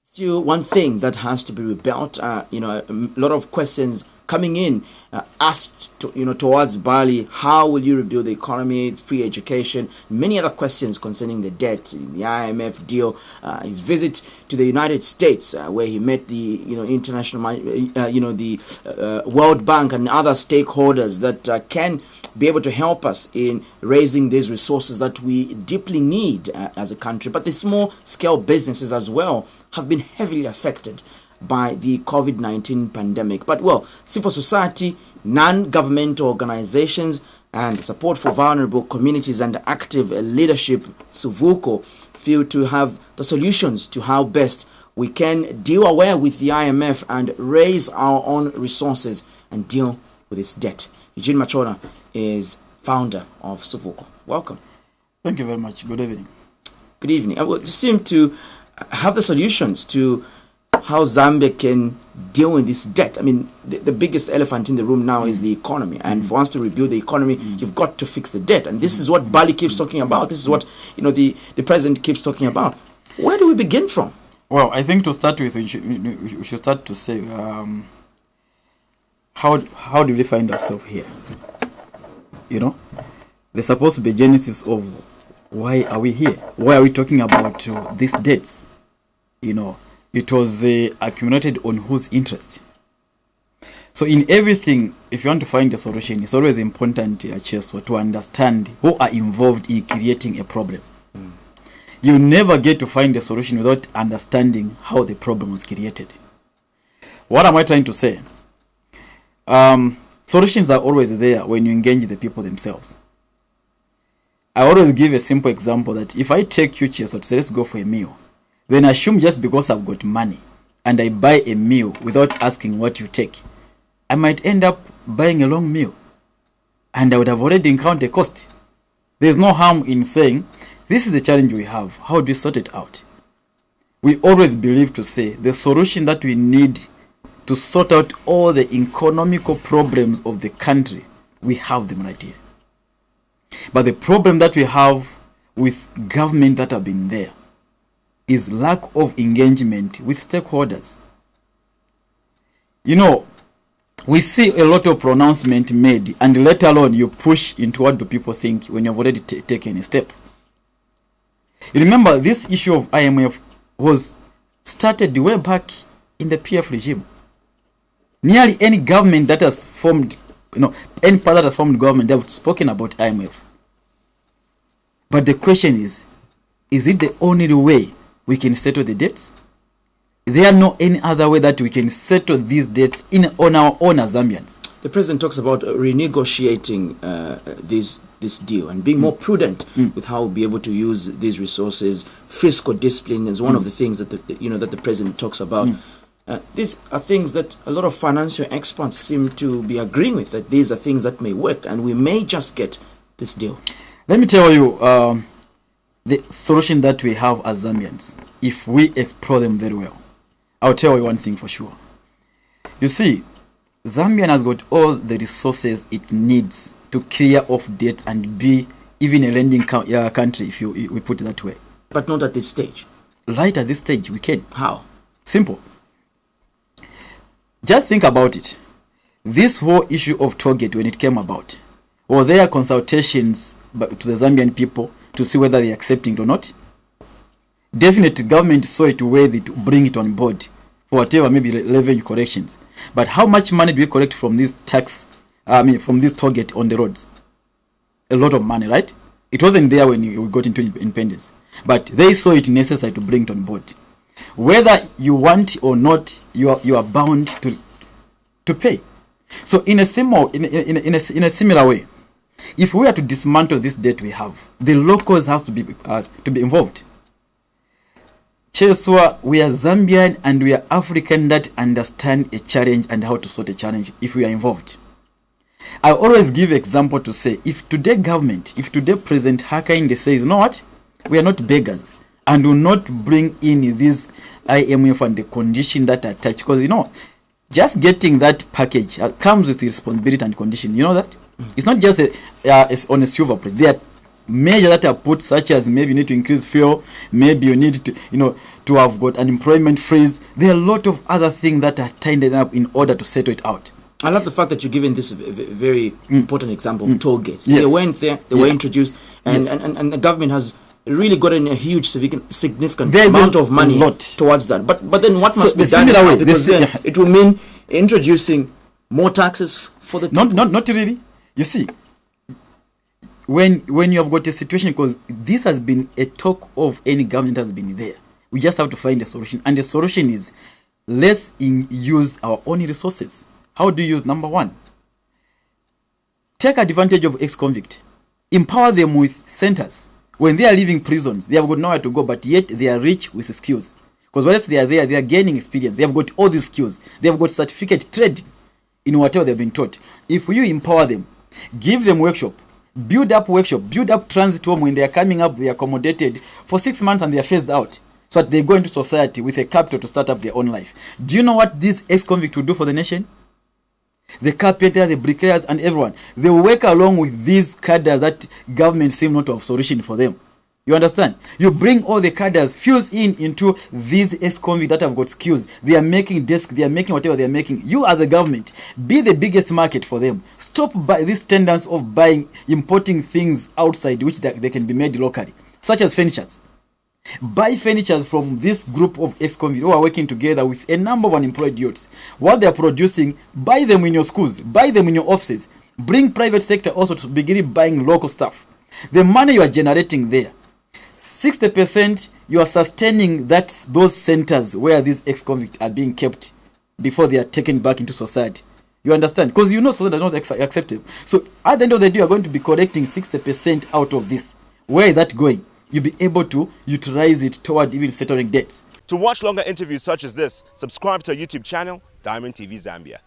Still, one thing that has to be rebuilt. A lot of questions coming in asked towards Bali. How will you rebuild the economy, free education, many other questions concerning the debt, the IMF deal, his visit to the United States, where he met the the World Bank and other stakeholders that can be able to help us in raising these resources that we deeply need as a country. But the small scale businesses as well have been heavily affected by the COVID-19 pandemic. But civil society, non-governmental organizations, and support for vulnerable communities and active leadership, SUVUCAL, feel to have the solutions to how best we can deal away with the IMF and raise our own resources and deal with its debt. Eugene Machona is founder of SUVUCAL. Welcome. Thank you very much. Good evening. Good evening. You seem to have the solutions to how Zambia can deal with this debt. I mean, the biggest elephant in the room now is the economy. And for us to rebuild the economy, you've got to fix the debt. And this is what Bali keeps talking about. This is what the president keeps talking about. Where do we begin from? Well, I think to start with, we should start to say, how do we find ourselves here? There's supposed to be a genesis of why are we here? Why are we talking about these debts? It was accumulated on whose interest? So in everything, if you want to find a solution, it's always important to understand who are involved in creating a problem. You never get to find a solution without understanding how the problem was created. What am I trying to say? Solutions are always there when you engage the people themselves. I always give a simple example that if I take you, Cheso, to say, let's go for a meal, then assume just because I've got money and I buy a meal without asking what you take, I might end up buying a long meal and I would have already encountered a cost. There's no harm in saying, this is the challenge we have. How do we sort it out? We always believe to say the solution that we need to sort out all the economical problems of the country, we have them right here. But the problem that we have with government that have been there is lack of engagement with stakeholders. We see a lot of pronouncement made, and let alone you push into what do people think when you've already taken a step. You remember this issue of IMF was started way back in the PF regime. Nearly any government that has formed, any part that has formed government, they've spoken about IMF. But the question is it the only way we can settle the debts? There are no any other way that we can settle these debts on our own as Zambians. The president talks about renegotiating this deal and being more prudent with how we'll be able to use these resources. Fiscal discipline is one of the things that the president talks about. These are things that a lot of financial experts seem to be agreeing with, that these are things that may work and we may just get this deal. Let me tell you the solution that we have as Zambians, if we explore them very well. I'll tell you one thing for sure. You see, Zambia has got all the resources it needs to clear off debt and be even a lending country, if we put it that way. But not at this stage. Right at this stage, we can. How? Simple. Just think about it. This whole issue of target, when it came about, were there consultations to the Zambian people to see whether they're accepting it or not? Definitely, government saw it worthy to bring it on board for whatever, maybe revenue corrections. But how much money do we collect from this from this target on the roads? A lot of money, right? It wasn't there when we got into independence. But they saw it necessary to bring it on board. Whether you want or not, you are bound to pay. So in a similar way, if we are to dismantle this debt we have, the locals has to be involved. Cheswa, we are Zambian and we are African that understand a challenge and how to sort a challenge if we are involved. I always give example to say, if today President Hakainde says, you know what, we are not beggars and will not bring in this IMF and the condition that are attached, because just getting that package comes with the responsibility and condition. You know that? It's not just on a silver plate. There are measures that are put, such as maybe you need to increase fuel, maybe you need to, to have got an employment freeze. There are a lot of other things that are tied up in order to settle it out. I love the fact that you're giving this very important example of toll gates. Yes. They weren't there, they were introduced, and the government has really gotten a huge significant amount of money towards that. But then what must be done now? Because then it will mean introducing more taxes for the people. Not really. You see, when you have got a situation, because this has been a talk of any government has been there, we just have to find a solution, and the solution is let's use our own resources. How do you use? Number one, take advantage of ex-convict, empower them with centers. When they are leaving prisons, they have got nowhere to go, but yet they are rich with skills. Because once they are there, they are gaining experience. They have got all these skills. They have got certificate trade in whatever they've been taught. If you empower them, give them workshop, build up transit home. When they are coming up, they are accommodated for 6 months and they are phased out, so that they go into society with a capital to start up their own life. Do you know what this ex-convict will do for the nation? The carpenter, the bricklayers, and everyone, they will work along with these cadres that government seem not to have solution for them. You understand? You bring all the cadres, fuse into these ex-convicts that have got skills. They are making desks, they are making whatever they are making. You as a government, be the biggest market for them. Stop by this tendency of importing things outside which they can be made locally, such as furnitures. Buy furnitures from this group of ex-convicts who are working together with a number of unemployed youths. What they are producing, buy them in your schools, buy them in your offices. Bring private sector also to begin buying local stuff. The money you are generating there, 60% you are sustaining those centers where these ex-convicts are being kept before they are taken back into society. You understand? Because so that not acceptable. So at the end of the day, you are going to be collecting 60% out of this. Where is that going? You'll be able to utilize it toward even settling debts. To watch longer interviews such as this, subscribe to our YouTube channel, Diamond TV Zambia.